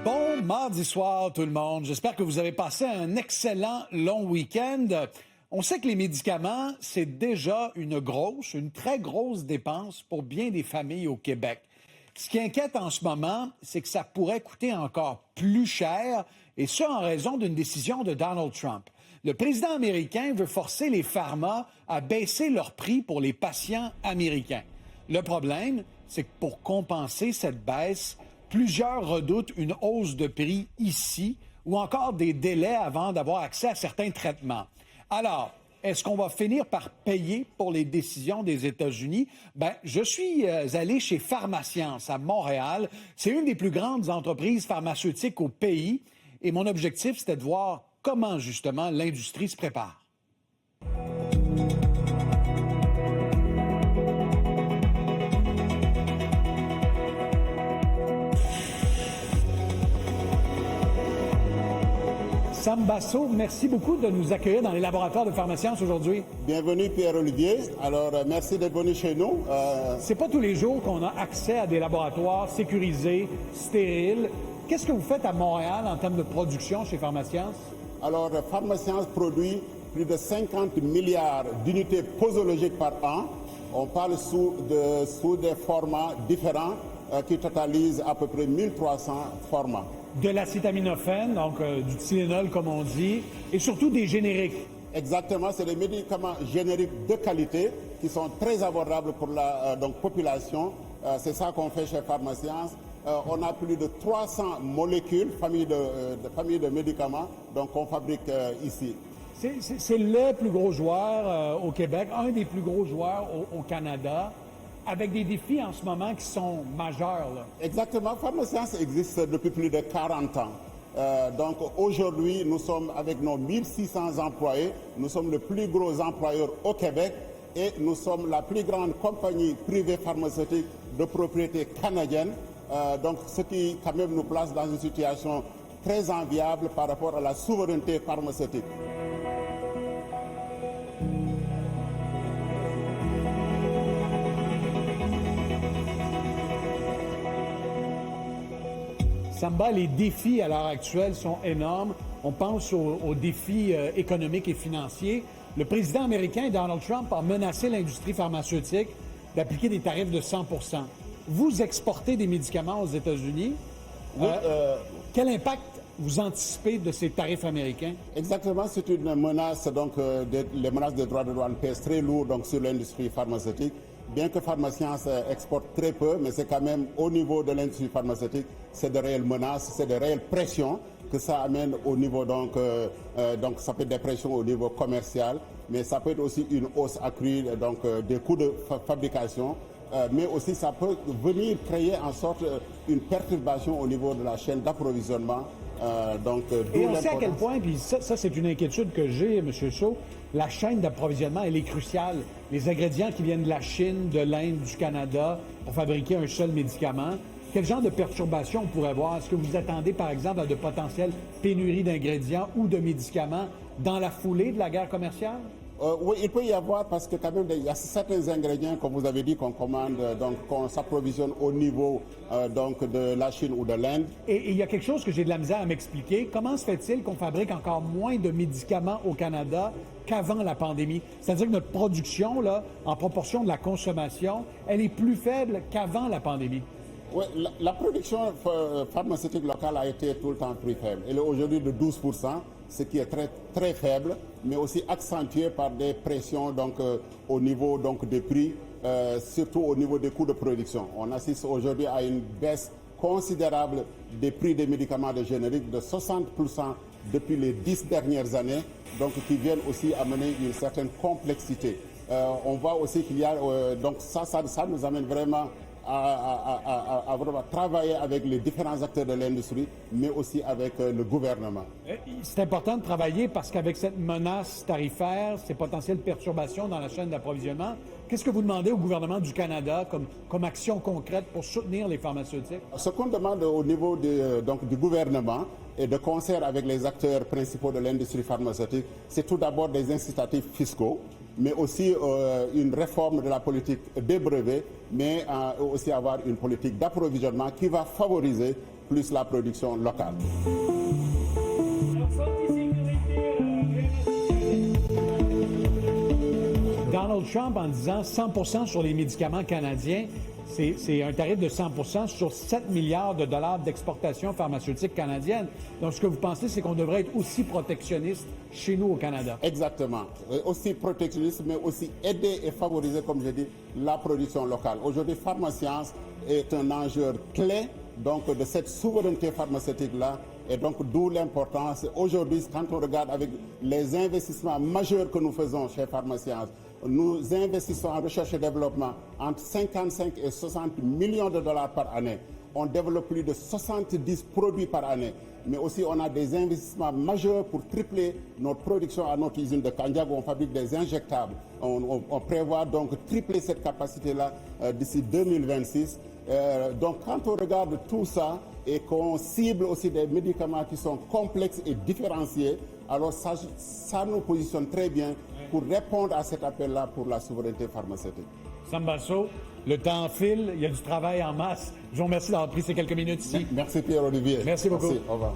Bon mardi soir tout le monde. J'espère que vous avez passé un excellent long week-end. On sait que les médicaments, c'est déjà une très grosse dépense pour bien des familles au Québec. Ce qui inquiète en ce moment, c'est que ça pourrait coûter encore plus cher, et ce en raison d'une décision de Donald Trump. Le président américain veut forcer les pharma à baisser leurs prix pour les patients américains. Le problème, c'est que pour compenser cette baisse, plusieurs redoutent une hausse de prix ici ou encore des délais avant d'avoir accès à certains traitements. Alors, est-ce qu'on va finir par payer pour les décisions des États-Unis? Je suis allé chez Pharmascience à Montréal. C'est une des plus grandes entreprises pharmaceutiques au pays. Et mon objectif, c'était de voir comment, justement, l'industrie se prépare. Sam Basso, merci beaucoup de nous accueillir dans les laboratoires de Pharmascience aujourd'hui. Bienvenue Pierre-Olivier. Alors, merci d'être venu chez nous. C'est pas tous les jours qu'on a accès à des laboratoires sécurisés, stériles. Qu'est-ce que vous faites à Montréal en termes de production chez Pharmascience? Alors, Pharmascience produit plus de 50 milliards d'unités posologiques par an. On parle sous des formats différents qui totalisent à peu près 1300 formats. De l'acétaminophène, donc du Tylenol comme on dit, et surtout des génériques. Exactement, c'est des médicaments génériques de qualité qui sont très abordables pour la population. C'est ça qu'on fait chez Pharmascience. On a plus de 300 molécules, familles de médicaments, qu'on fabrique ici. C'est le plus gros joueur au Québec, un des plus gros joueurs au Canada, avec des défis en ce moment qui sont majeurs. Là. Exactement. Pharmascience existe depuis plus de 40 ans. Donc aujourd'hui, nous sommes avec nos 1600 employés, nous sommes le plus gros employeur au Québec et nous sommes la plus grande compagnie privée pharmaceutique de propriété canadienne. Donc ce qui quand même nous place dans une situation très enviable par rapport à la souveraineté pharmaceutique. Samba, les défis à l'heure actuelle sont énormes. On pense aux défis économiques et financiers. Le président américain, Donald Trump, a menacé l'industrie pharmaceutique d'appliquer des tarifs de 100 % Vous exportez des médicaments aux États-Unis. Oui, quel impact vous anticipez de ces tarifs américains? Exactement, c'est une menace, les menaces de droits de douane pèsent très lourd sur l'industrie pharmaceutique. Bien que Pharmascience exporte très peu, mais c'est quand même au niveau de l'industrie pharmaceutique, c'est de réelles menaces, c'est de réelles pressions que ça amène au niveau, ça peut être des pressions au niveau commercial, mais ça peut être aussi une hausse accrue des coûts de fabrication, mais aussi ça peut venir créer en sorte une perturbation au niveau de la chaîne d'approvisionnement. Et on sait à quel point, puis ça c'est une inquiétude que j'ai, M. Chaud, la chaîne d'approvisionnement, elle est cruciale. Les ingrédients qui viennent de la Chine, de l'Inde, du Canada, pour fabriquer un seul médicament, quel genre de perturbations on pourrait voir? Est-ce que vous attendez, par exemple, à de potentielles pénuries d'ingrédients ou de médicaments dans la foulée de la guerre commerciale? Oui, il peut y avoir parce que quand même, il y a certains ingrédients, comme vous avez dit, qu'on commande, qu'on s'approvisionne au niveau de la Chine ou de l'Inde. Et il y a quelque chose que j'ai de la misère à m'expliquer. Comment se fait-il qu'on fabrique encore moins de médicaments au Canada qu'avant la pandémie? C'est-à-dire que notre production, là, en proportion de la consommation, elle est plus faible qu'avant la pandémie. Oui, la production pharmaceutique locale a été tout le temps plus faible. Elle est aujourd'hui de 12 %, ce qui est très, très faible, mais aussi accentué par des pressions au niveau des prix, surtout au niveau des coûts de production. On assiste aujourd'hui à une baisse considérable des prix des médicaments de générique de 60 % depuis les 10 dernières années, qui viennent aussi amener une certaine complexité. On voit aussi qu'il y a, ça nous amène vraiment à travailler avec les différents acteurs de l'industrie, mais aussi avec le gouvernement. C'est important de travailler parce qu'avec cette menace tarifaire, ces potentielles perturbations dans la chaîne d'approvisionnement, qu'est-ce que vous demandez au gouvernement du Canada comme action concrète pour soutenir les pharmaceutiques? Ce qu'on demande au niveau du gouvernement et de concert avec les acteurs principaux de l'industrie pharmaceutique, c'est tout d'abord des incitatifs fiscaux, mais aussi une réforme de la politique des brevets, mais aussi avoir une politique d'approvisionnement qui va favoriser plus la production locale. Donald Trump, en disant 100 sur les médicaments canadiens, c'est un tarif de 100 sur 7 milliards de dollars d'exportation pharmaceutique canadienne. Donc, ce que vous pensez, c'est qu'on devrait être aussi protectionniste chez nous au Canada. Exactement. Aussi protectionniste, mais aussi aider et favoriser, comme je dis, la production locale. Aujourd'hui, Pharmascience est un enjeu clé donc, de cette souveraineté pharmaceutique-là. Et donc, d'où l'importance. Aujourd'hui, quand on regarde avec les investissements majeurs que nous faisons chez Pharmascience, nous investissons en recherche et développement entre 55 et 60 millions de dollars par année. On développe plus de 70 produits par année. Mais aussi, on a des investissements majeurs pour tripler notre production à notre usine de Kandiago. On fabrique des injectables. On prévoit donc tripler cette capacité-là d'ici 2026. Donc, quand on regarde tout ça et qu'on cible aussi des médicaments qui sont complexes et différenciés, alors ça nous positionne très bien pour répondre à cet appel-là pour la souveraineté pharmaceutique. Sam Basso, le temps file, il y a du travail en masse. Je vous remercie d'avoir pris ces quelques minutes ici. Merci Pierre-Olivier. Merci beaucoup. Merci, au revoir.